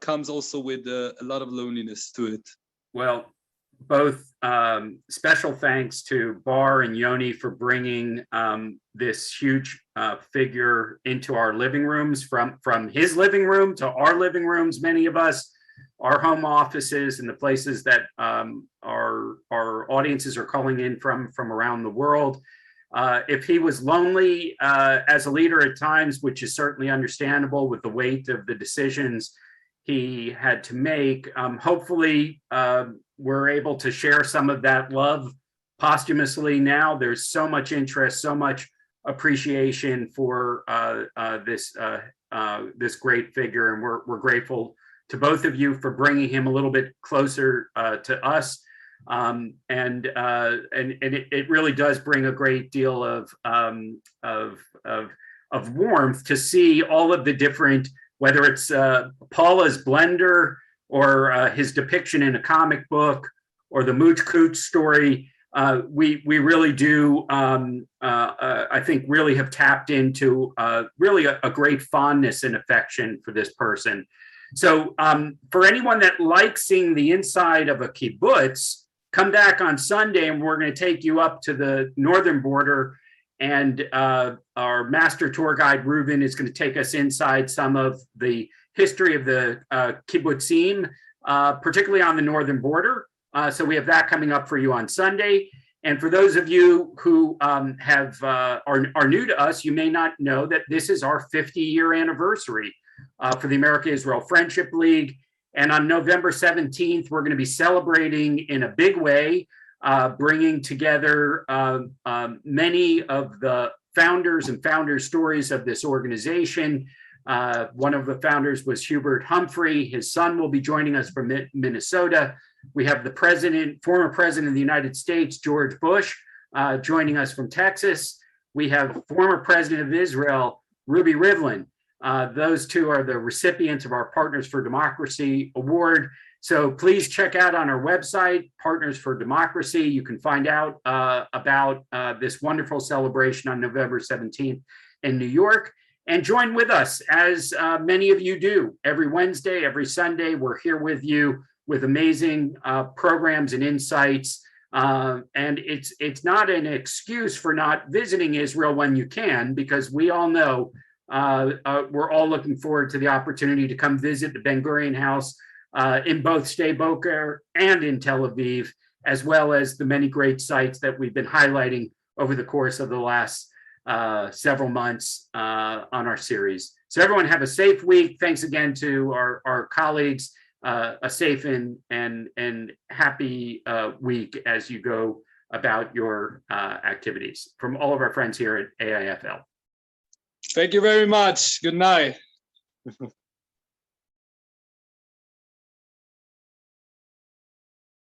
comes also with a lot of loneliness to it. Well, both special thanks to Bar and Yoni for bringing this huge figure into our living rooms, from his living room to our living rooms, many of us, our home offices, and the places that our audiences are calling in from around the world. If he was lonely as a leader at times, which is certainly understandable with the weight of the decisions he had to make, hopefully we're able to share some of that love posthumously now. There's so much interest, so much appreciation for this great figure, and we're grateful to both of you for bringing him a little bit closer to us. And it really does bring a great deal of warmth to see all of the different, whether it's Paula's blender or his depiction in a comic book or the Mooch Cooch story. We really do, I think, really have tapped into really a great fondness and affection for this person. So for anyone that likes seeing the inside of a kibbutz, come back on Sunday and we're going to take you up to the northern border, and our master tour guide, Reuven, is going to take us inside some of the history of the kibbutzim, particularly on the northern border. So we have that coming up for you on Sunday. And for those of you who are new to us, you may not know that this is our 50-year anniversary for the America-Israel Friendship League. And on November 17th, we're going to be celebrating in a big way, bringing together many of the founders and founder stories of this organization. One of the founders was Hubert Humphrey. His son will be joining us from Minnesota. We have the former president of the United States, George Bush, joining us from Texas. We have former president of Israel, Ruby Rivlin. Those two are the recipients of our Partners for Democracy Award. So please check out on our website, Partners for Democracy. You can find out about this wonderful celebration on November 17th in New York. And join with us, as many of you do. Every Wednesday, every Sunday, we're here with you with amazing programs and insights. And it's not an excuse for not visiting Israel when you can, because we all know we're all looking forward to the opportunity to come visit the Ben Gurion House in both Sde Boker and in Tel Aviv, as well as the many great sites that we've been highlighting over the course of the last several months on our series. So everyone have a safe week. Thanks again to our colleagues. A safe and happy week as you go about your activities. From all of our friends here at AIFL. Thank you very much. Good night.